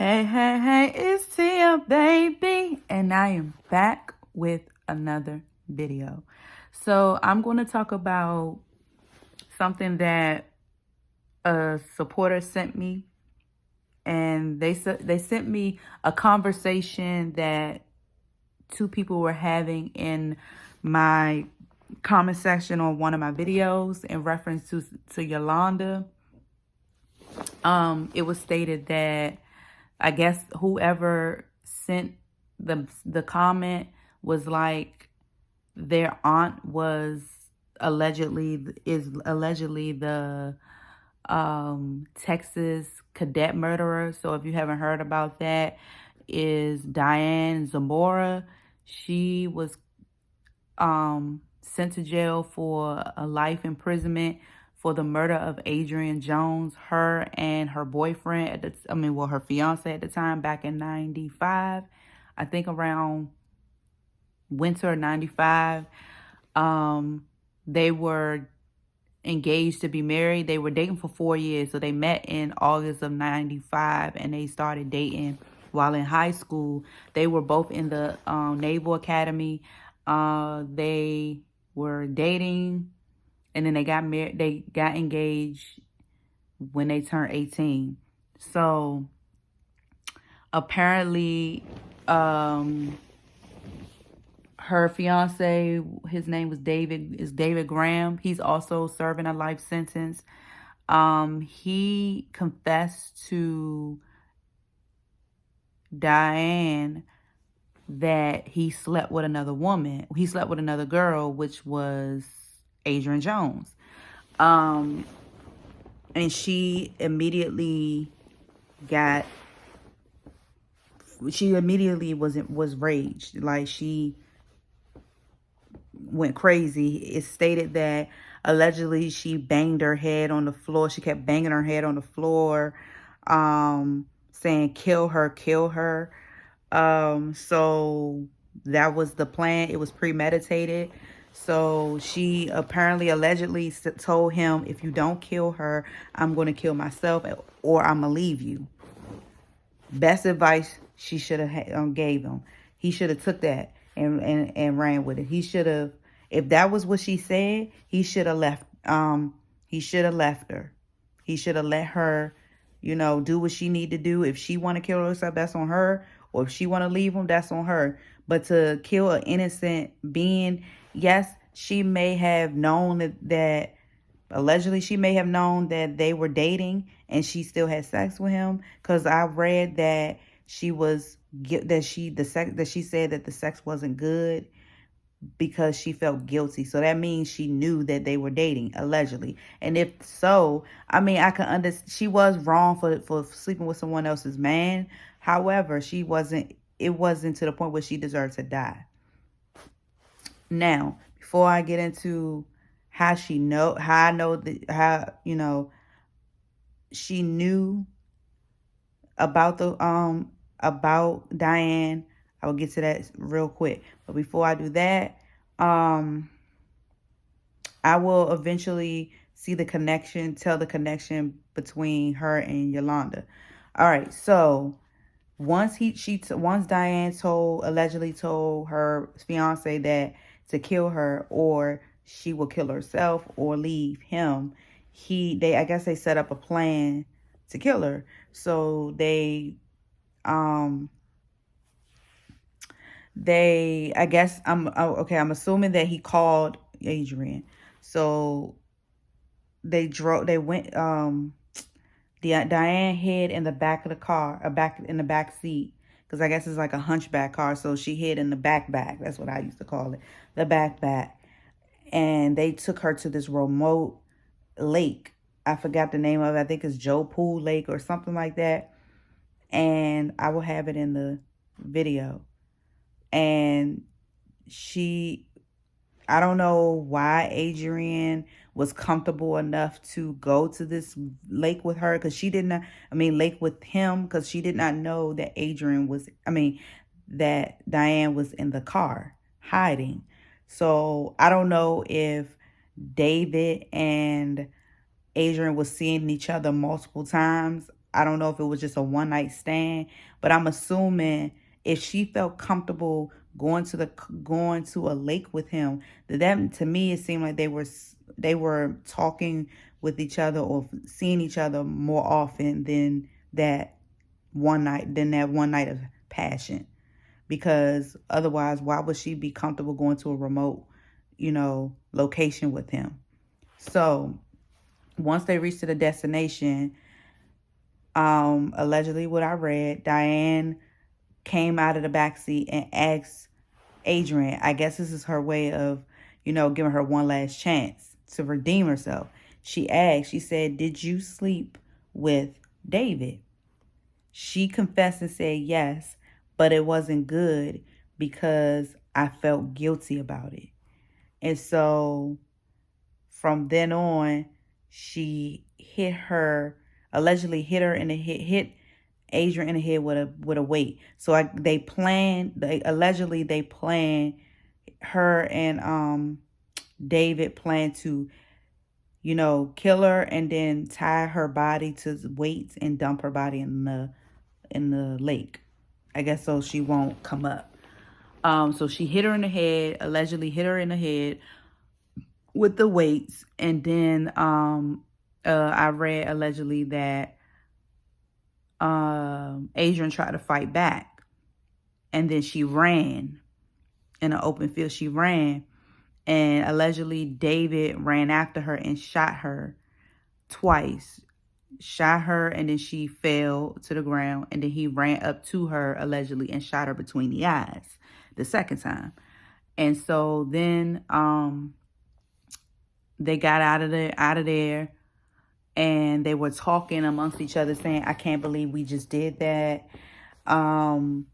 Hey, hey, hey, it's Tia, baby, and I am back with another video. So I'm going to talk about something that a supporter sent me, and they sent me a conversation that two people were having in my comment section on one of my videos in reference to Yolanda. It was stated that I guess whoever sent the comment was like their aunt was allegedly the Texas cadet murderer. So if you haven't heard about that, is Diane Zamora. She was sent to jail for a life imprisonment for the murder of Adrian Jones. Her and her boyfriend her fiance at the time, back in 95, I think around winter 95. They were engaged to be married. They were dating for 4 years. So they met in August of 95 and they started dating while in high school. They were both in the Naval Academy. They were dating, and then they got married. They got engaged when they turned 18. So apparently, her fiance, his name was David Graham. He's also serving a life sentence. He confessed to Diane that he slept with another woman. He slept with another girl, which was Adrian Jones. And she immediately was raged. Like, she went crazy. It's stated that allegedly she banged her head on the floor. She kept banging her head on the floor, saying, kill her, kill her. So that was the plan. It was premeditated. So she allegedly told him, if you don't kill her, I'm going to kill myself, or I'm going to leave you. Best advice she should have gave him. He should have took that and ran with it. He should have, if that was what she said, he should have left. He should have left her. He should have let her, do what she need to do. If she want to kill herself, that's on her. Or if she want to leave him, that's on her. But to kill an innocent being, yes, she may have known that allegedly she may have known that they were dating and she still had sex with him. Because I read that she said that the sex wasn't good because she felt guilty. So that means she knew that they were dating, allegedly. And if so, I mean, I can understand. She was wrong for sleeping with someone else's man. However, it wasn't to the point where she deserved to die. Now, before I get into how she knew about Diane, I will get to that real quick. But before I do that, I will eventually tell the connection between her and Yolanda. All right, so once Diane allegedly told her fiance that to kill her or she will kill herself or leave him, I guess they set up a plan to kill her. So I'm assuming that he called Adrian. So Diane hid in the back of the car, in the back seat, because I guess it's like a hunchback car. So she hid in the backpack. That's what I used to call it, the backpack. And they took her to this remote lake. I forgot the name of it. I think it's Joe Pool Lake or something like that. And I will have it in the video. And I don't know why Adrian was comfortable enough to go to this lake with her, because lake with him, because she did not know that that Diane was in the car hiding. So I don't know if David and Adrian was seeing each other multiple times. I don't know if it was just a one night stand, but I'm assuming if she felt comfortable going to a lake with him, that to me it seemed like they were talking with each other or seeing each other more often that than that one night of passion. Because otherwise, why would she be comfortable going to a remote, location with him? So once they reached to the destination, allegedly what I read, Diane came out of the backseat and asked Adrian, I guess this is her way of, giving her one last chance to redeem herself. She said, did you sleep with David? She confessed and said yes, but it wasn't good because I felt guilty about it. And so from then on, she allegedly hit her in the head, hit Adrian in the head with a weight. So allegedly they planned, her and David planned to, kill her and then tie her body to weights and dump her body in the lake. I guess so she won't come up. So she hit her in the head, allegedly hit her in the head with the weights, and then I read allegedly that Adrian tried to fight back, and then she ran in an open field. She ran, and allegedly David ran after her and shot her twice. Shot her, and then she fell to the ground, and then he ran up to her allegedly and shot her between the eyes the second time. And so then they got out of there, and they were talking amongst each other saying, I can't believe we just did that. And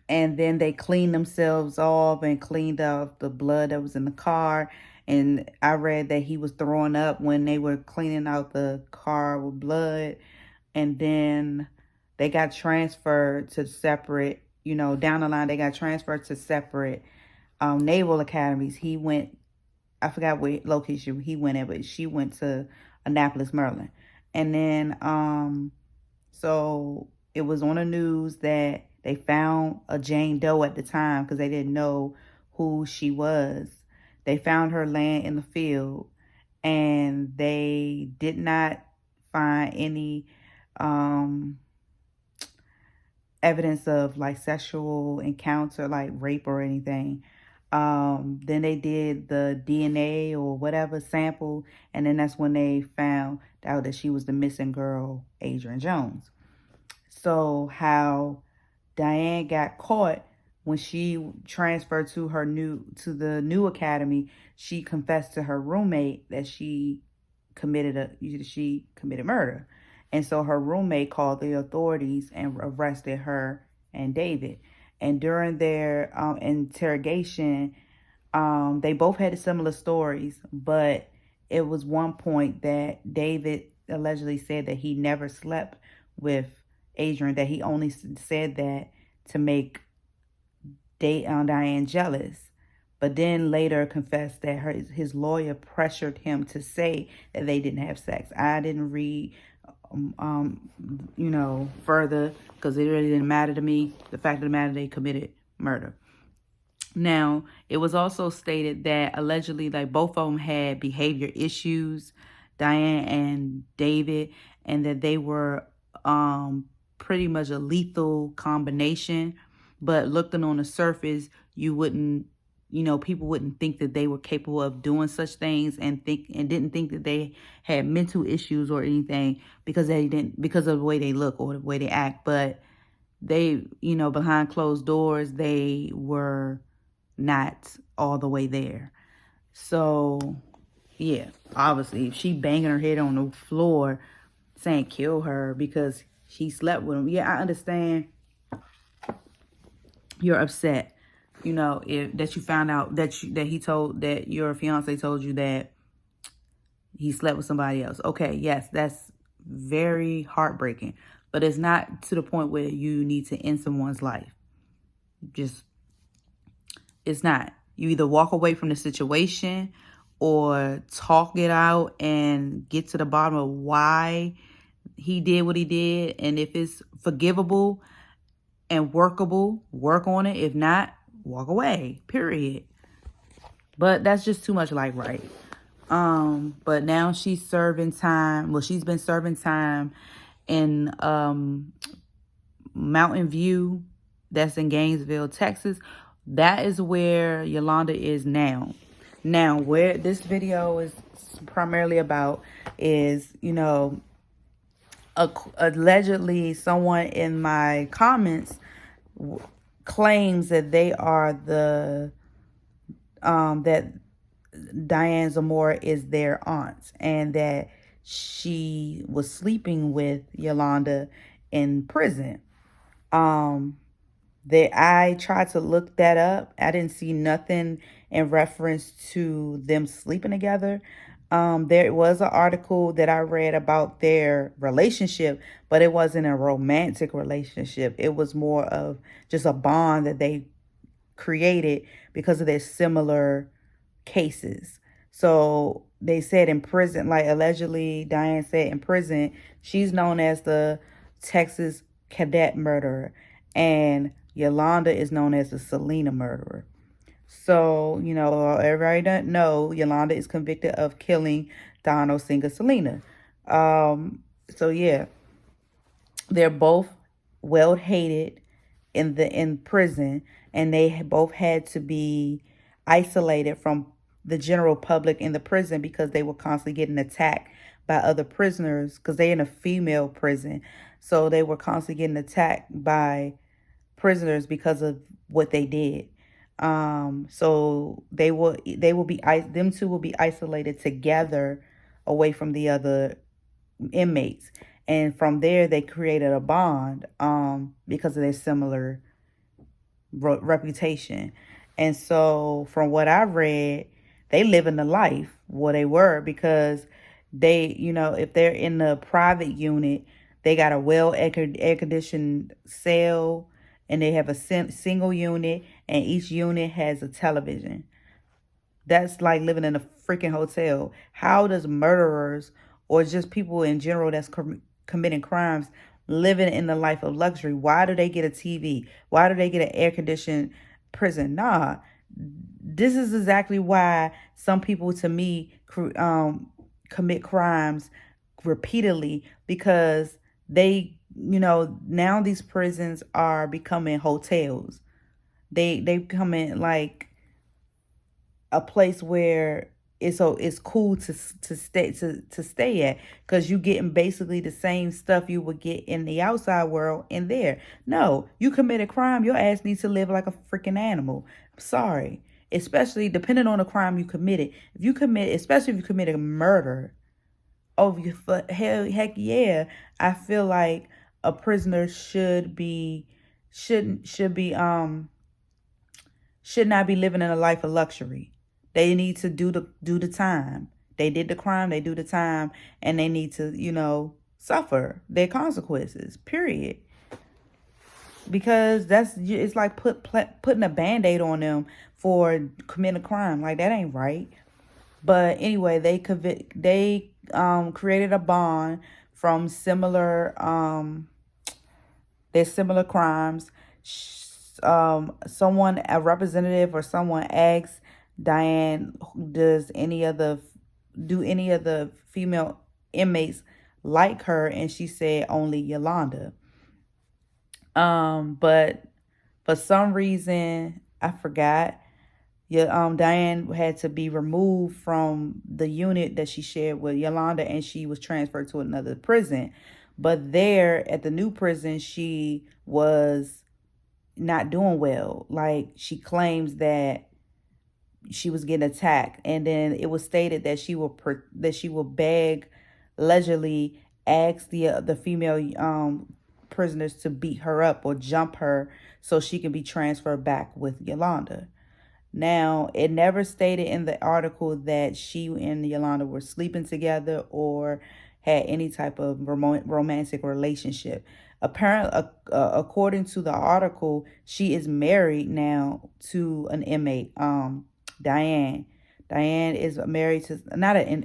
then they cleaned themselves off and cleaned off the blood that was in the car. And I read that he was throwing up when they were cleaning out the car with blood. And then they got transferred to separate, down the line, they got transferred to separate naval academies. He went, I forgot what location he went at, but she went to Annapolis, Maryland. And then, so it was on the news that they found a Jane Doe at the time because they didn't know who she was. They found her laying in the field, and they did not find any evidence of like sexual encounter, like rape or anything. Then they did the DNA or whatever sample, and then that's when they found out that she was the missing girl, Adrian Jones. So how Diane got caught when she transferred to the new academy, she confessed to her roommate that she committed murder. And so her roommate called the authorities and arrested her and David. And during their interrogation, they both had similar stories, but it was one point that David allegedly said that he never slept with Adrian, that he only said that to make Diane jealous. But then later confessed that his lawyer pressured him to say that they didn't have sex. I didn't read, further because it really didn't matter to me. The fact of the matter, they committed murder. Now, it was also stated that allegedly, like, both of them had behavior issues, Diane and David, and that they were pretty much a lethal combination. But looking on the surface, people wouldn't think that they were capable of doing such things, and didn't think that they had mental issues or anything because of the way they look or the way they act. But they, behind closed doors, they were not all the way there. So yeah, obviously, if she banging her head on the floor saying kill her because she slept with him, yeah, I understand you're upset, if that you found out that your fiance told you that he slept with somebody else. Okay, yes, that's very heartbreaking, but it's not to the point where you need to end someone's life. It's not. You either walk away from the situation or talk it out and get to the bottom of why He did what he did, and if it's forgivable and workable, work on it. If not, walk away. Period. But that's just too much like right. But now she's serving time. Well, she's been serving time in Mountain View, that's in Gainesville, Texas. That is where Yolanda is now. Now, where this video is primarily about is, allegedly someone in my comments claims that they are that Diane Zamora is their aunt, and that she was sleeping with Yolanda in prison. That I tried to look that up. I didn't see nothing in reference to them sleeping together. There was an article that I read about their relationship, but it wasn't a romantic relationship. It was more of just a bond that they created because of their similar cases. So they said in prison, like allegedly Diane said in prison, she's known as the Texas cadet murderer, and Yolanda is known as the Selena murderer. So, everybody doesn't know Yolanda is convicted of killing Donald singer Selena. So yeah, they're both well hated in prison, and they both had to be isolated from the general public in the prison because they were constantly getting attacked by other prisoners, because they're in a female prison. So they were constantly getting attacked by prisoners because of what they did. So them two will be isolated together away from the other inmates. And from there, they created a bond because of their similar reputation. And so from what I read, they live in the life where they were, because they, if they're in the private unit, they got a well air conditioned cell, and they have a single unit, and each unit has a television. That's like living in a freaking hotel. How does murderers, or just people in general that's committing crimes, living in the life of luxury? Why do they get a TV? Why do they get an air conditioned prison? Nah, this is exactly why some people, to me, commit crimes repeatedly, because they, now these prisons are becoming hotels. They becoming like a place where it's cool to stay at, because you getting basically the same stuff you would get in the outside world in there. No, you commit a crime, your ass needs to live like a freaking animal. I'm sorry. Especially depending on the crime you committed. Especially if you commit a murder, oh, heck yeah, I feel like a prisoner should not be living in a life of luxury. They need to do the time. They did the crime, they do the time, and they need to, suffer their consequences. Period. Because it's like putting a Band-Aid on them for committing a crime. Like, that ain't right. But anyway, they created a bond from their similar crimes. A representative or someone asked Diane, do any of the female inmates like her? And she said only Yolanda. But for some reason, I forgot, Diane had to be removed from the unit that she shared with Yolanda, and she was transferred to another prison. But there at the new prison, she was not doing well. Like, she claims that she was getting attacked, and then it was stated that she will beg, allegedly ask the female prisoners to beat her up or jump her so she can be transferred back with Yolanda. Now, it never stated in the article that she and Yolanda were sleeping together or had any type of romantic relationship. Apparently, according to the article, she is married now to an inmate, Diane. Diane is married to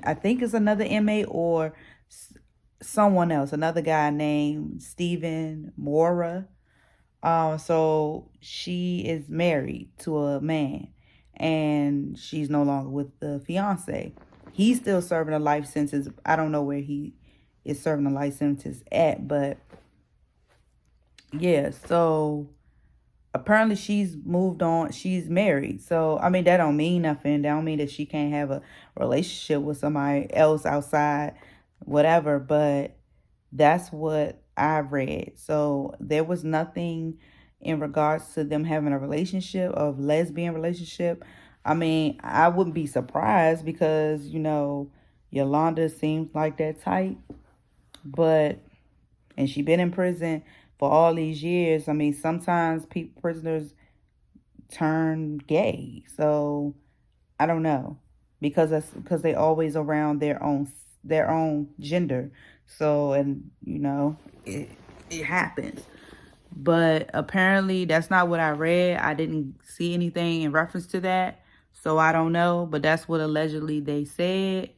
I think it's another inmate, or someone else, another guy named Stephen Mora. So she is married to a man, and she's no longer with the fiance. He's still serving a life sentence. I don't know where he is serving a life sentence at, but yeah. So apparently she's moved on. She's married. So I mean that don't mean nothing. That don't mean that she can't have a relationship with somebody else outside, whatever. But that's what I read. So there was nothing in regards to them having a relationship, of lesbian relationship. I mean, I wouldn't be surprised because, Yolanda seems like that type. But, and she been in prison for all these years. I mean, sometimes prisoners turn gay. So I don't know, because they always around their own gender. So, and it happens. But apparently that's not what I read. I didn't see anything in reference to that. So I don't know, but that's what allegedly they said.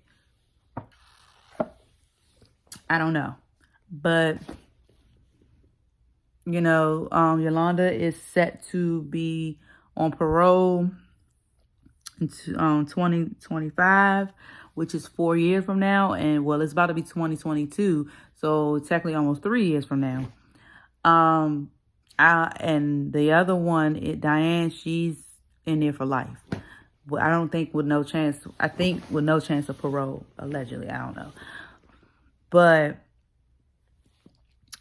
I don't know. But Yolanda is set to be on parole in 2025, which is 4 years from now. And well, it's about to be 2022. So technically almost 3 years from now. And the other one, Diane, she's in there for life. But I don't think with no chance. I think with no chance of parole, allegedly. I don't know. But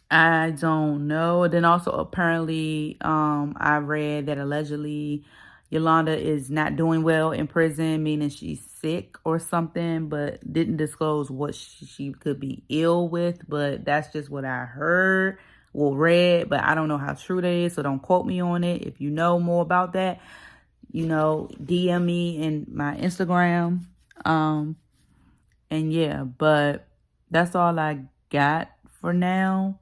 I don't know. Then also apparently, I read that allegedly Yolanda is not doing well in prison, meaning she's sick or something, but didn't disclose what she could be ill with. But that's just what I heard, read, but I don't know how true that is, so don't quote me on it. If you know more about that, DM me in my Instagram. And yeah, but that's all I got for now.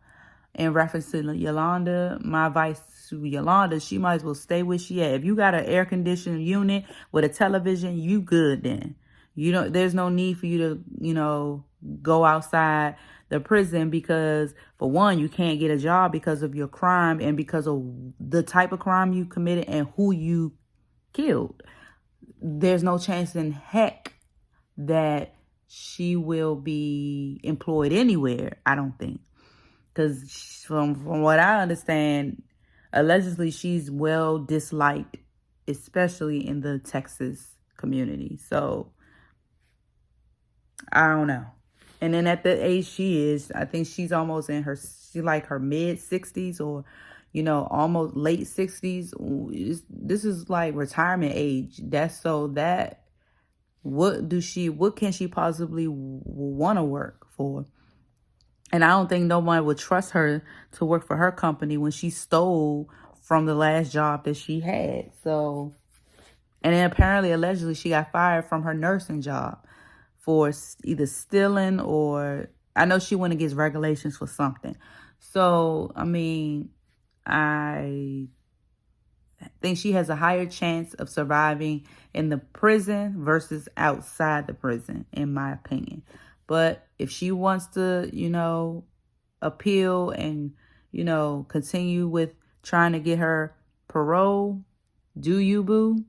In reference to Yolanda, my advice to Yolanda, she might as well stay where she at. If you got an air conditioned unit with a television, you good then. There's no need for you to, go outside the prison because, for one, you can't get a job because of your crime and because of the type of crime you committed and who you killed. There's no chance in heck that she will be employed anywhere, I don't think. Because from what I understand, allegedly she's well disliked, especially in the Texas community. So, I don't know. And then at the age she is, I think she's almost in her mid 60s or, almost late 60s. This is like retirement age. What can she possibly want to work for? And I don't think no one would trust her to work for her company when she stole from the last job that she had. So, and then apparently, allegedly, she got fired from her nursing job for either stealing or, I know she went against regulations for something. So, I mean, I think she has a higher chance of surviving in the prison versus outside the prison, in my opinion. But if she wants to, appeal and, continue with trying to get her parole, do you, boo?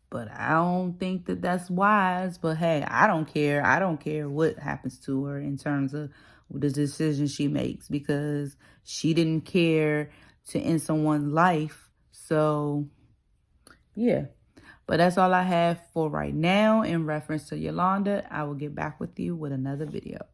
But I don't think that that's wise. But hey, I don't care. I don't care what happens to her in terms of the decision she makes, because she didn't care to end someone's life. So, yeah. But that's all I have for right now in reference to Yolanda. I will get back with you with another video.